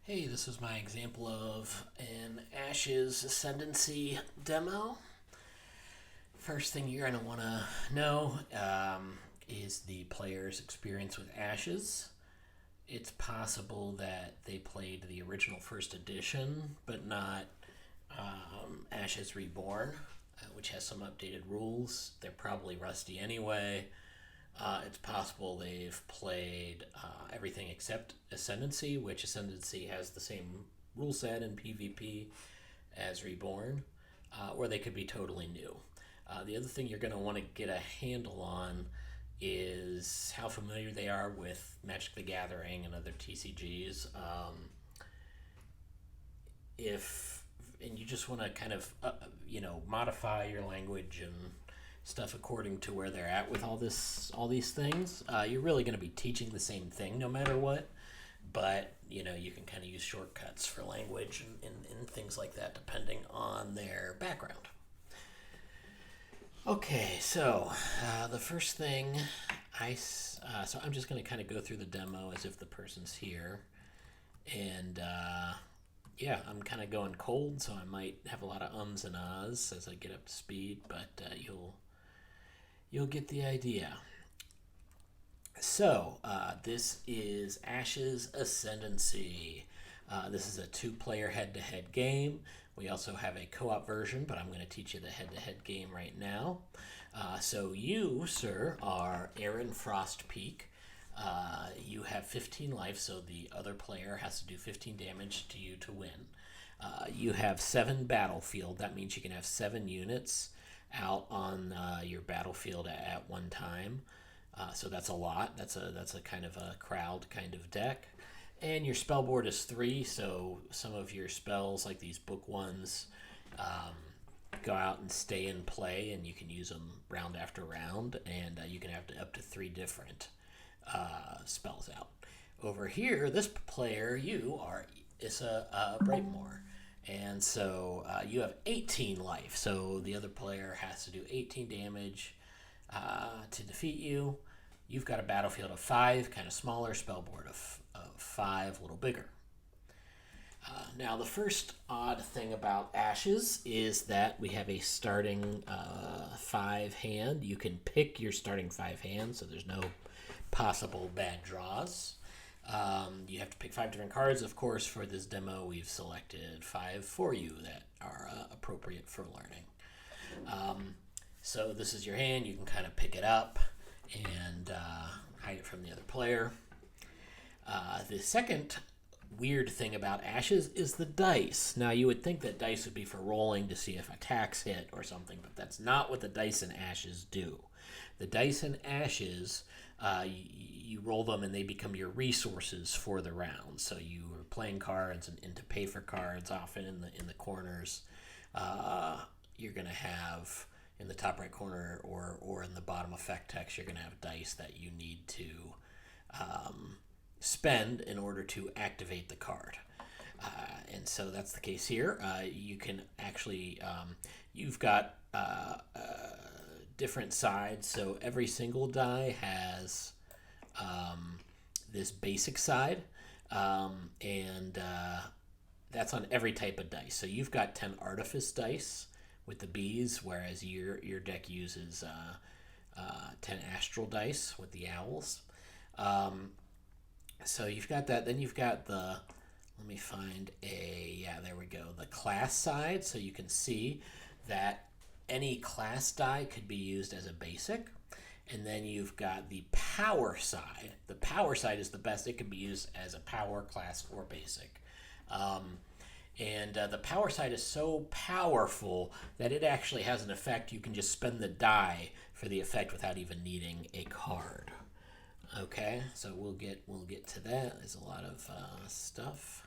Hey, this is my example of an Ashes Ascendancy demo. First thing you're going to want to know is the player's experience with Ashes. It's possible that they played the original first edition, but not Ashes Reborn, which has some updated rules. They're probably rusty anyway. It's possible they've played everything except Ascendancy, which Ascendancy has the same rule set in PvP as Reborn, or they could be totally new. The other thing you're going to want to get a handle on is how familiar they are with Magic the Gathering and other TCGs. If and you just want to kind of modify your language and stuff according to where they're at with all these things. You're really going to be teaching the same thing no matter what, but you can kind of use shortcuts for language and things like that depending on their background. Okay, so the first thing so I'm just going to kind of go through the demo as if the person's here, and yeah, I'm kind of going cold, so I might have a lot of ums and ahs as I get up to speed, but you'll get the idea. So, this is Ashes Ascendancy. This is a two-player head-to-head game. We also have a co-op version, but I'm going to teach you the head-to-head game right now. So you, sir, are Aaron Frostpeak. You have 15 life, so the other player has to do 15 damage to you to win. You have 7 battlefield. That means you can have 7 units out on your battlefield at one time. So that's a lot. That's a kind of a crowd kind of deck. And your spell board is 3, so some of your spells, like these book ones, go out and stay in play, and you can use them round after round, and you can have up to 3 different spells out. Over here, this player, you are Issa Brightmore. And so you have 18 life, so the other player has to do 18 damage to defeat you. You've got a battlefield of 5, kind of smaller, spellboard of 5, a little bigger. Now, the first odd thing about Ashes is that we have a starting 5 hand. You can pick your starting 5 hand, so there's no possible bad draws. You have to pick 5 different cards. Of course, for this demo, we've selected 5 for you that are appropriate for learning. So this is your hand. You can kind of pick it up and hide it from the other player. The second weird thing about Ashes is the dice. Now, you would think that dice would be for rolling to see if attacks hit or something, but that's not what the dice in Ashes do. The dice in Ashes, you roll them and they become your resources for the round. So you are playing cards and to pay for cards, often in the corners. You're going to have in the top right corner or in the bottom effect text, you're going to have dice that you need to spend in order to activate the card. And so that's the case here. You can actually, you've got different sides. So every single die has this basic side, and that's on every type of dice. So you've got 10 artifice dice with the bees, whereas your deck uses 10 astral dice with the owls. So you've got that. Then you've got let me find there we go, the class side. So you can see that any class die could be used as a basic. And then you've got the power side. The power side is the best. It can be used as a power, class, or basic. And the power side is so powerful that it actually has an effect. You can just spend the die for the effect without even needing a card. Okay, so we'll get to that. There's a lot of stuff.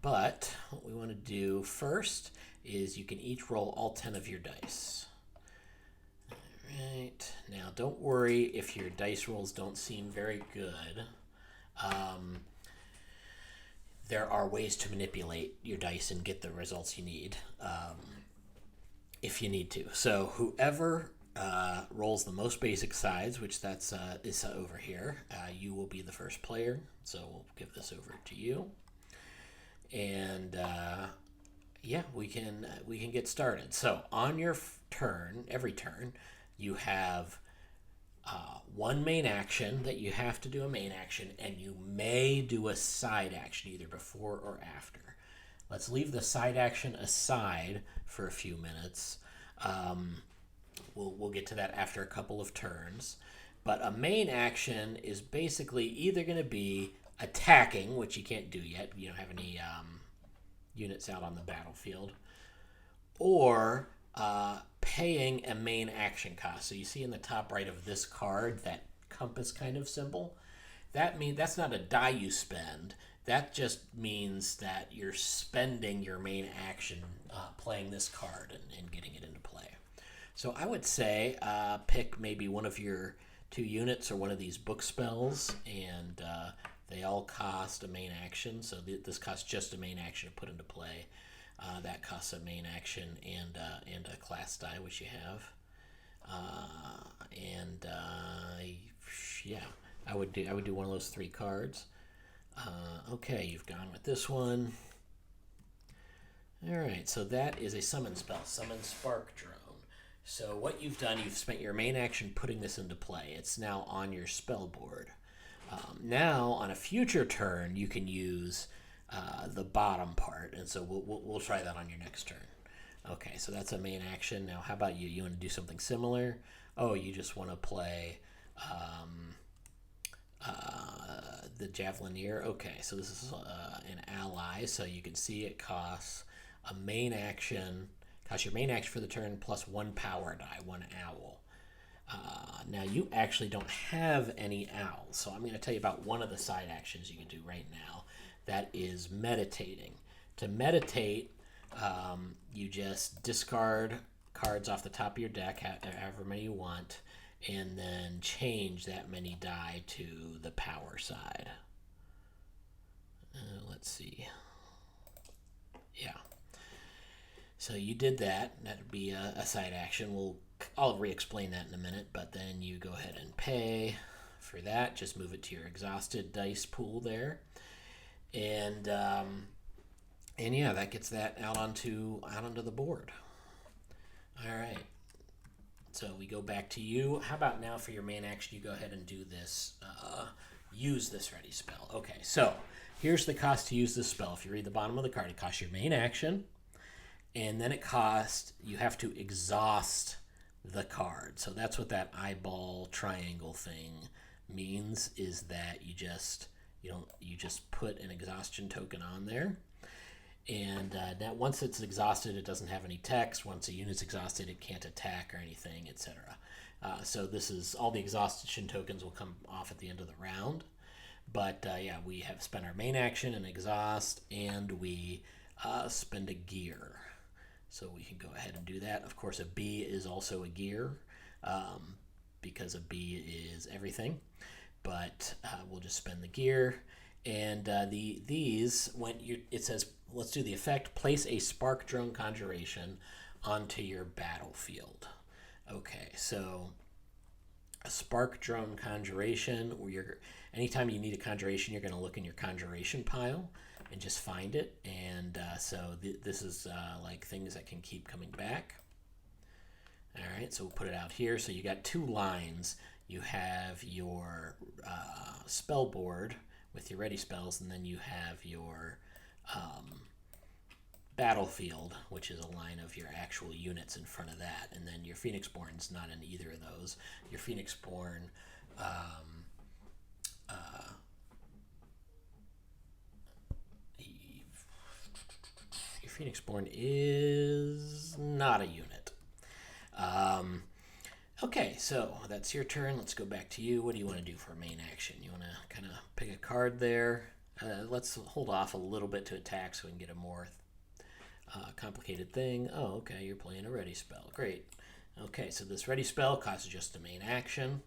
But what we want to do first is you can each roll all 10 of your dice. All right. Now, don't worry if your dice rolls don't seem very good. There are ways to manipulate your dice and get the results you need if you need to. So whoever rolls the most basic sides, which that's Issa over here, you will be the first player. So we'll give this over to you. And yeah, we can get started. So on your turn, every turn, you have one main action that you have to do a main action, and you may do a side action either before or after. Let's leave the side action aside for a few minutes. We'll get to that after a couple of turns. But a main action is basically either going to be attacking, which you can't do yet. You don't have any units out on the battlefield, or paying a main action cost. So you see in the top right of this card that compass kind of symbol. That's not a die you spend. That just means that you're spending your main action playing this card and getting it into play. So I would say pick maybe one of your 2 units or one of these book spells, and they all cost a main action. So this costs just a main action to put into play. That costs a main action and a class die, which you have. Yeah, I would do one of those 3 cards. Okay, you've gone with this one. All right, so that is a summon spell, Summon Spark Drone. So what you've done, you've spent your main action putting this into play. It's now on your spell board. Now, on a future turn, you can use the bottom part, and so we'll try that on your next turn. Okay, so that's a main action. Now, how about you? You want to do something similar? Oh, you just want to play the Javelineer. Okay, so this is an ally, so you can see it costs a main action. Costs your main action for the turn plus 1 power die, 1 owl. Now, you actually don't have any owls, so I'm going to tell you about one of the side actions you can do right now. That is meditating. To meditate, you just discard cards off the top of your deck, however many you want, and then change that many die to the power side. Let's see. Yeah. So you did that. That would be a side action. I'll re-explain that in a minute, but then you go ahead and pay for that. Just move it to your exhausted dice pool there. And yeah, that gets that out onto the board. All right. So we go back to you. How about now for your main action, you go ahead and do this, use this ready spell. Okay, so here's the cost to use this spell. If you read the bottom of the card, it costs your main action, and then you have to exhaust the card. So that's what that eyeball triangle thing means, is that you just put an exhaustion token on there. And now once it's exhausted, it doesn't have any text. Once a unit's exhausted, it can't attack or anything, etc. So this is all the exhaustion tokens will come off at the end of the round. But yeah, we have spent our main action and exhaust, and we spend a gear. So we can go ahead and do that. Of course, a B is also a gear because a B is everything. But we'll just spend the gear. And it says, let's do the effect. Place a Spark Drone Conjuration onto your battlefield. Okay, so a Spark Drone Conjuration, where anytime you need a conjuration, you're going to look in your conjuration pile and just find it. And so this is like things that can keep coming back. All right, so we'll put it out here. So you got 2 lines. You have your spell board with your ready spells, and then you have your battlefield, which is a line of your actual units in front of that, and then your Phoenixborn's not in either of those. Your Phoenixborn is not a unit. Okay, so that's your turn. Let's go back to you. What do you want to do for a main action? You want to kind of pick a card there. Let's hold off a little bit to attack so we can get a more complicated thing. Oh, okay, you're playing a ready spell. Great. Okay, so this ready spell costs just a main action.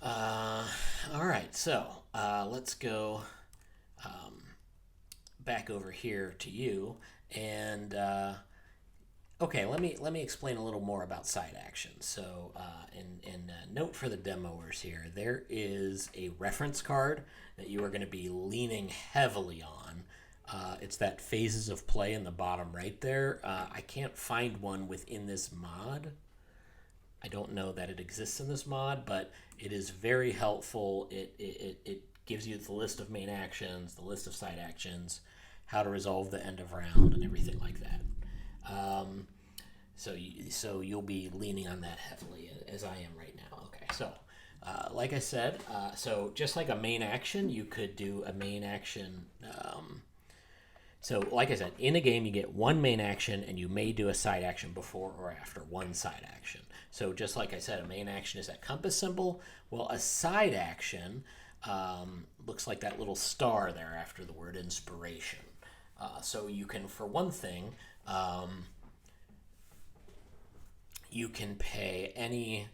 All right, so let's go back over here to you, and Okay, let me explain a little more about side actions. So, in note for the demoers here, there is a reference card that you are going to be leaning heavily on. It's that phases of play in the bottom right there. I can't find one within this mod. I don't know that it exists in this mod, but it is very helpful. It gives you the list of main actions, the list of side actions, how to resolve the end of round, and everything like that. Um, so you'll be leaning on that heavily, as I am right now. Okay, so like I said, so just like a main action, you could do a main action. So like I said, in a game you get one main action, and you may do a side action before or after one side action. So just like I said, a main action is that compass symbol. Well, a side action looks like that little star there after the word inspiration. So you can, for one thing, you can pay any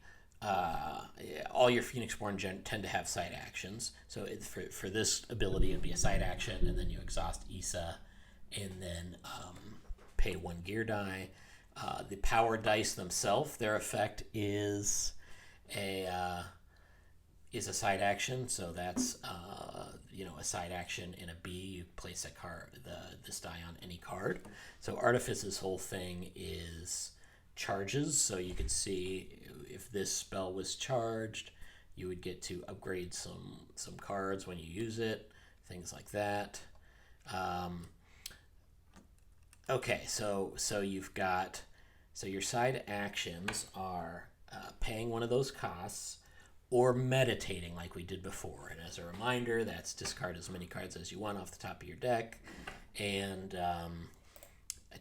all your Phoenixborn tend to have side actions. So for this ability, it'd be a side action, and then you exhaust Issa, and then pay one gear die. The power dice themselves, their effect a is a side action. So that's a side action in a B. You place this die on any card. So Artifice's whole thing is charges. So you could see if this spell was charged, you would get to upgrade some cards when you use it, things like that. Okay, so you've got your side actions are paying one of those costs or meditating like we did before. And as a reminder, that's discard as many cards as you want off the top of your deck and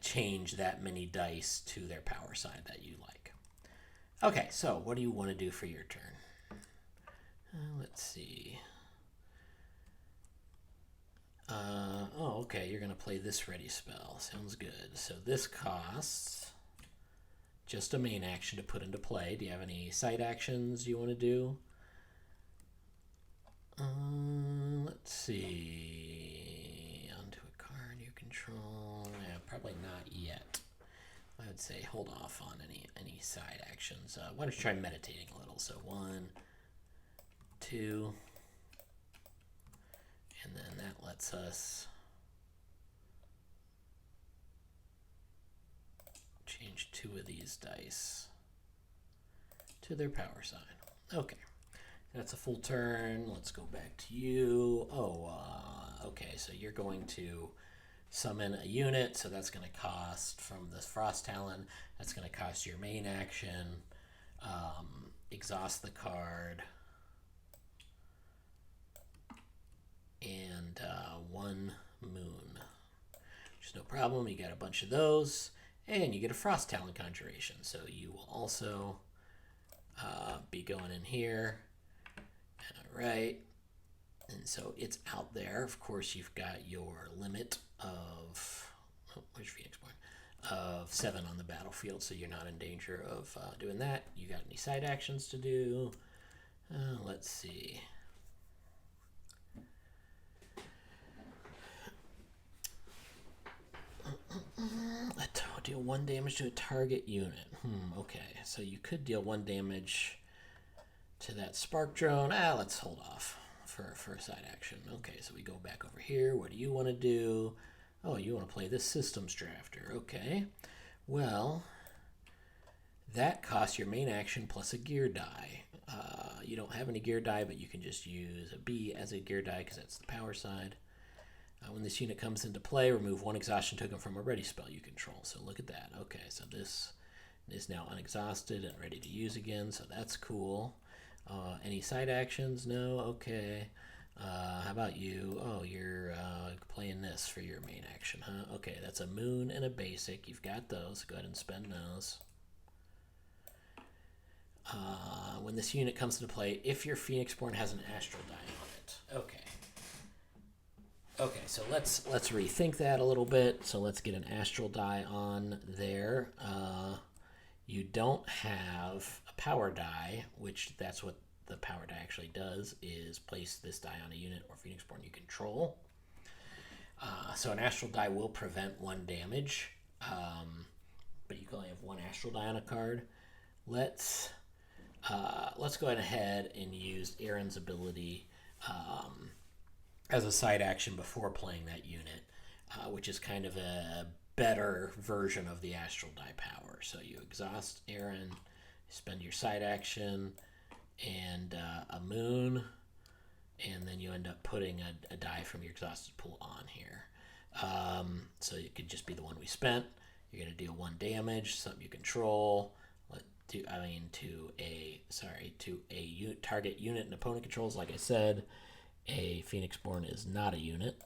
change that many dice to their power side that you like. Okay, so what do you want to do for your turn? Let's see. Okay, you're going to play this ready spell. Sounds good. So this costs just a main action to put into play. Do you have any side actions you want to do? Let's see. Onto a card you control. Yeah, probably not yet. I would say hold off on any side actions. Why don't you try meditating a little? So 1, 2, and then that lets us change 2 of these dice to their power side. Okay, that's a full turn. Let's go back to you. Okay, so you're going to summon a unit, so that's going to cost from this Frost Talon. That's going to cost your main action. Exhaust the card. And 1 moon. Which is no problem. You got a bunch of those. And you get a Frost Talon Conjuration. So you will also be going in here. All right. And so it's out there. Of course, you've got your limit of... where's Phoenixborn? Of 7 on the battlefield, so you're not in danger of doing that. You got any side actions to do? Let's see. Deal 1 damage to a target unit. Okay, so you could deal 1 damage to that Spark Drone. Let's hold off for a side action. Okay, so we go back over here. What do you want to do? Oh, you want to play this Systems Drafter. Okay, well, that costs your main action plus a gear die. You don't have any gear die, but you can just use a B as a gear die because that's the power side. When this unit comes into play, remove 1 exhaustion token from a ready spell you control. So look at that. Okay, so this is now unexhausted and ready to use again, so that's cool. Any side actions? No? Okay. How about you? Oh, you're playing this for your main action, huh? Okay, that's a moon and a basic. You've got those. Go ahead and spend those. When this unit comes into play, if your Phoenixborn has an astral die on it. Okay. Okay, so let's rethink that a little bit. So let's get an astral die on there. You don't have a power die, which that's what the power die actually does, is place this die on a unit or Phoenixborn you control. So an astral die will prevent 1 damage. but you can only have one astral die on a card. Let's go ahead and use Aaron's ability as a side action before playing that unit, which is kind of a better version of the astral die power. So you exhaust Aaron, spend your side action, and a moon, and then you end up putting a die from your exhausted pool on here. So it could just be the one we spent. You're going to deal 1 damage, something you control. To a target unit and opponent controls. Like I said, a Phoenixborn is not a unit.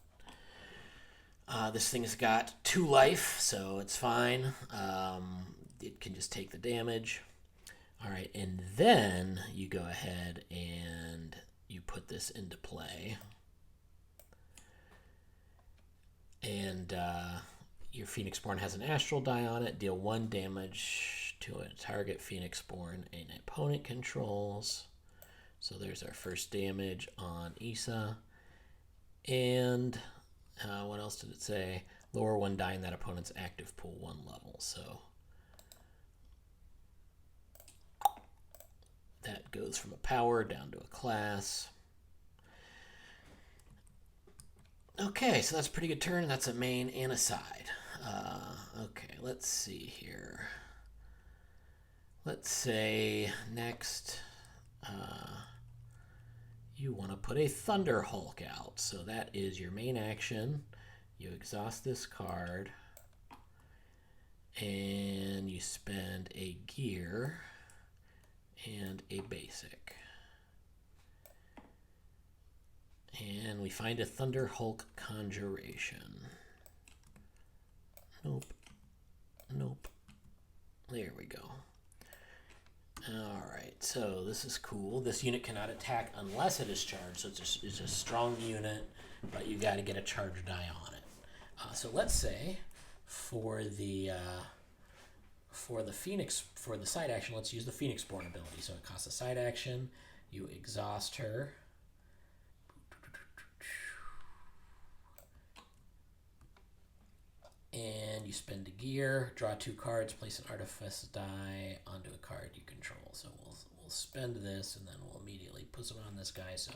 This thing has got 2 life, so it's fine. It can just take the damage. All right, and then you go ahead and you put this into play. And your Phoenixborn has an astral die on it. Deal 1 damage to a target Phoenixborn and opponent controls. So there's our first damage on Issa. And what else did it say? Lower 1 die in that opponent's active pool 1 level. So that goes from a power down to a class. Okay, so that's a pretty good turn. That's a main and a side. Okay, let's see here. Let's say next you want to put a Thunder Hulk out. So that is your main action. You exhaust this card and you spend a gear and a basic. And we find a Thunder Hulk Conjuration. Nope. Nope. There we go. Alright, so this is cool. This unit cannot attack unless it is charged. So it's a strong unit, but you got to get a charge die on it. So let's say for the side action, let's use the Phoenixborn ability. So it costs a side action. You exhaust her. And you spend a gear, draw 2 cards, place an artifice die onto a card you control. So we'll spend this, and then we'll immediately put it on this guy so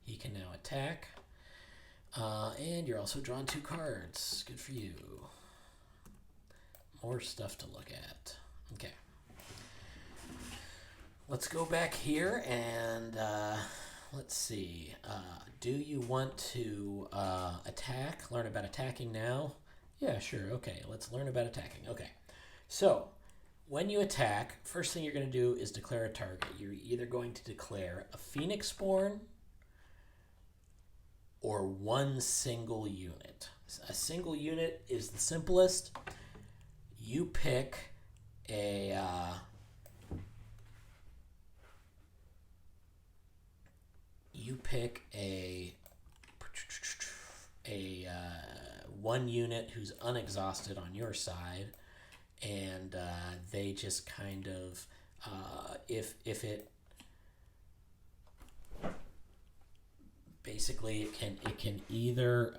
he can now attack. And you're also drawing 2 cards. Good for you. More stuff to look at. Okay. Let's go back here and let's see. Do you want to attack? Learn about attacking now? Yeah, sure. Okay, let's learn about attacking. Okay, so when you attack, first thing you're going to do is declare a target. You're either going to declare a Phoenixborn or 1 single unit. A single unit is the simplest. You pick a one unit who's unexhausted on your side, and they just kind of if it basically it can either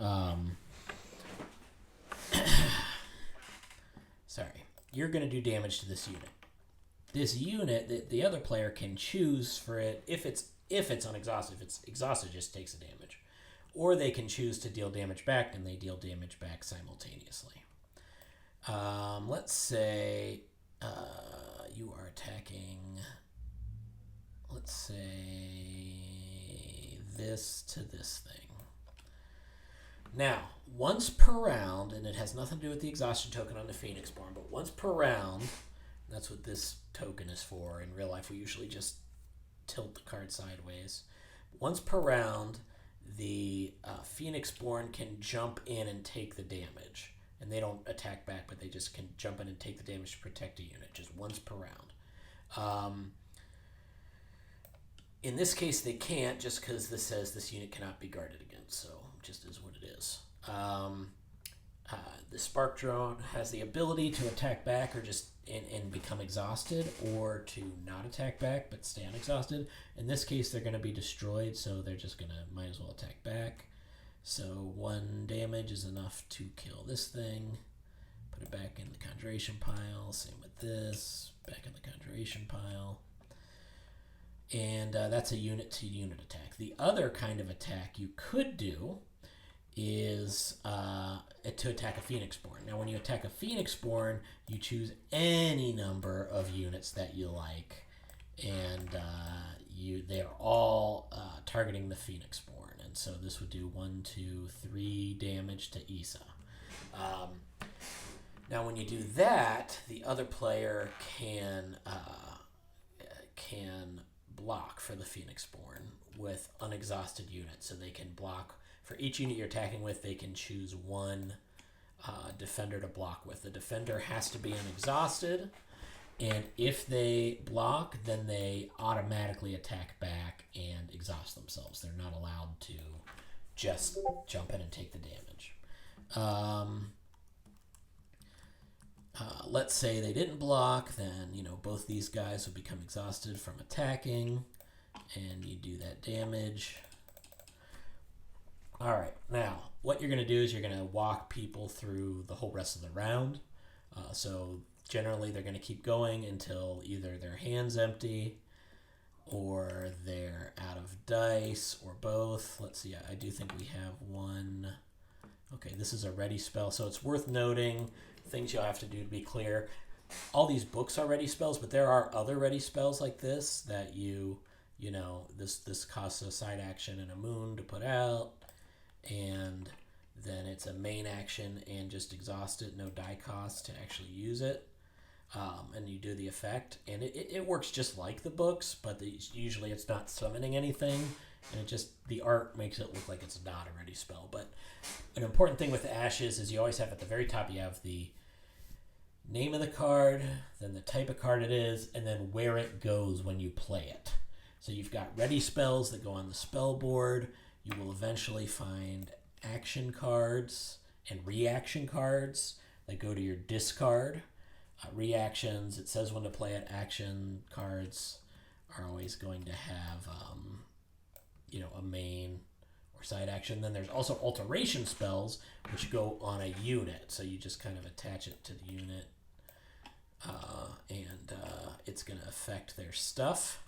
sorry, you're going to do damage to this unit. This unit, the other player can choose for it if it's unexhausted. If it's exhausted, it just takes the damage. Or they can choose to deal damage back, and they deal damage back simultaneously. Let's say you are attacking, let's say this to this thing. Now, once per round, and it has nothing to do with the exhaustion token on the Phoenixborn, but once per round, that's what this token is for. In real life, we usually just tilt the card sideways. Once per round, the Phoenixborn can jump in and take the damage. And they don't attack back, but they just can jump in and take the damage to protect a unit, just once per round. In this case, they can't, just because this says this unit cannot be guarded against, so it just is what it is. The Spark Drone has the ability to attack back or just and become exhausted, or to not attack back but stay unexhausted. In this case, they're going to be destroyed, so they're just going to might as well attack back. So 1 damage is enough to kill this thing. Put Put it back in the conjuration pile. Same with this. Back in the conjuration pile. And that's a unit-to-unit attack. The other kind of attack you could do is to attack a Phoenixborn. Now, when you attack a Phoenixborn, you choose any number of units that you like, and they're all targeting the Phoenixborn. And so this would do 1, 2, 3 damage to Issa. Now, when you do that, the other player can block for the Phoenixborn with unexhausted units. So they can block for each unit you're attacking with. They can choose one defender to block with. The defender has to be unexhausted, and if they block, then they automatically attack back and exhaust themselves. They're not allowed to just jump in and take the damage. Let's say they didn't block, then both these guys would become exhausted from attacking, and you do that damage. All right, now what you're going to do is you're going to walk people through the whole rest of the round. So generally they're going to keep going until either their hand's empty or they're out of dice or both. Let's see, I do think we have one. Okay, this is a ready spell, so it's worth noting things you'll have to do to be clear. All these books are ready spells, but there are other ready spells like this that this costs a side action and a moon to put out, and then it's a main action and just exhaust it, no die cost to actually use it, and you do the effect, and it works just like the books, but usually it's not summoning anything, and the art makes it look like it's not a ready spell. But an important thing with Ashes is you always have at the very top, you have the name of the card, then the type of card it is, and then where it goes when you play it. So you've got ready spells that go on the spell board. You will eventually find action cards and reaction cards that go to your discard. Reactions, it says when to play it. Action cards are always going to have a main or side action. Then there's also alteration spells, which go on a unit. So you just kind of attach it to the unit, and it's going to affect their stuff.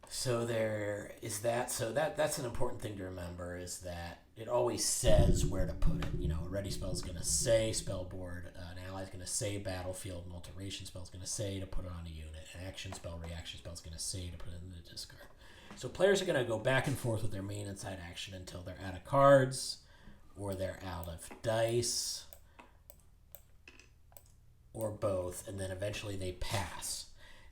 So there is that. So that's an important thing to remember, is that it always says where to put it. A ready spell is going to say spell board. An ally is going to say battlefield. An alteration spell is going to say to put it on a unit. An action spell, reaction spell is going to say to put it in the discard. So players are going to go back and forth with their main and side action until they're out of cards, or they're out of dice, or both, and then eventually they pass.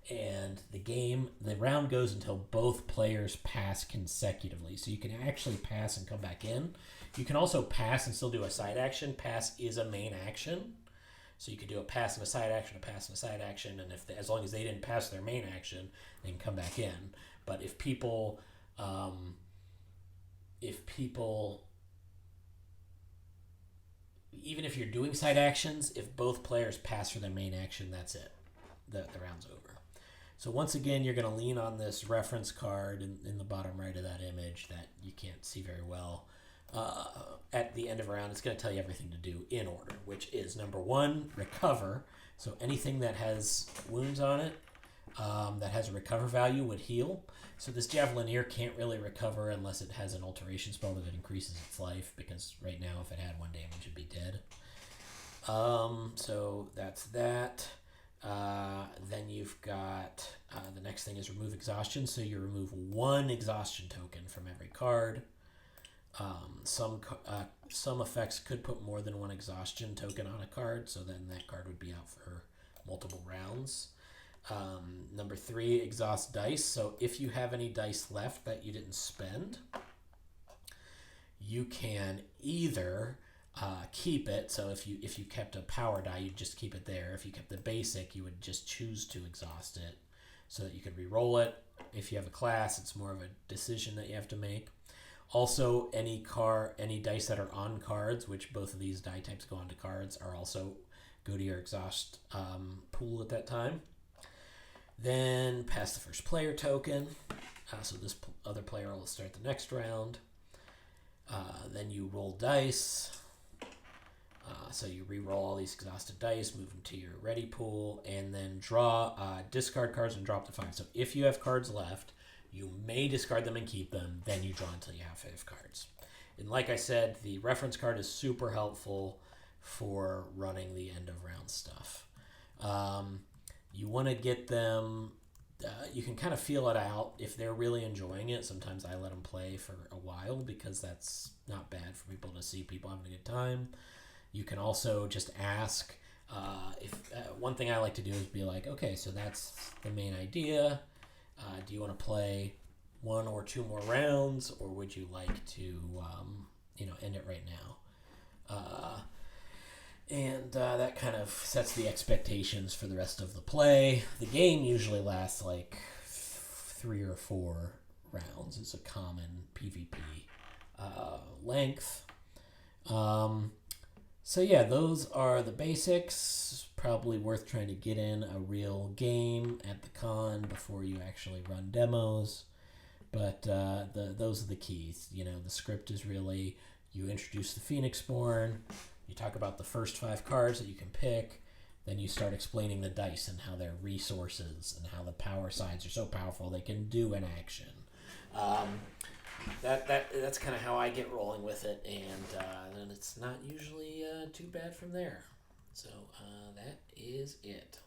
And the round goes until both players pass consecutively. So you can actually pass and come back in. You can also pass and still do a side action. Pass is a main action. So you could do a pass and a side action, a pass and a side action, and as long as they didn't pass their main action, they can come back in. But if people, even if you're doing side actions, if both players pass for their main action, that's it. The round's over. So once again, you're going to lean on this reference card in the bottom right of that image that you can't see very well. At the end of a round, it's going to tell you everything to do in order, which is number 1, recover. So anything that has wounds on it that has a recover value would heal. So this Javelineer can't really recover unless it has an alteration spell that increases its life, because right now if it had 1 damage, it'd be dead. So that's that. Then you've got the next thing is remove exhaustion. So you remove 1 exhaustion token from every card. Some effects could put more than 1 exhaustion token on a card, so then that card would be out for multiple rounds. Number 3, exhaust dice. So if you have any dice left that you didn't spend, you can either keep it. So if you kept a power die, you'd just keep it there. If you kept the basic, you would just choose to exhaust it so that you could re-roll it. If you have a class, it's more of a decision that you have to make. Also, any dice that are on cards, which both of these die types go onto cards, are also go to your exhaust pool at that time. Then pass the first player token. So this other player will start the next round. Then you roll dice. So you re-roll all these exhausted dice, move them to your ready pool, and then discard cards and drop to 5. So if you have cards left, you may discard them and keep them. Then you draw until you have 5 cards. And like I said, the reference card is super helpful for running the end of round stuff. You want to get them. You can kind of feel it out if they're really enjoying it. Sometimes I let them play for a while because that's not bad for people to see people having a good time. You can also just ask. One thing I like to do is be like, okay, so that's the main idea. Do you want to play 1 or 2 more rounds, or would you like to, end it right now? And that kind of sets the expectations for the rest of the play. The game usually lasts like 3 or 4 rounds. It's a common PvP length. So yeah, those are the basics. Probably worth trying to get in a real game at the con before you actually run demos. But those are the keys. The script is really, you introduce the Phoenixborn, you talk about the first 5 cards that you can pick, then you start explaining the dice and how they're resources and how the power sides are so powerful they can do an action. That's kind of how I get rolling with it, and then it's not usually too bad from there. So that is it.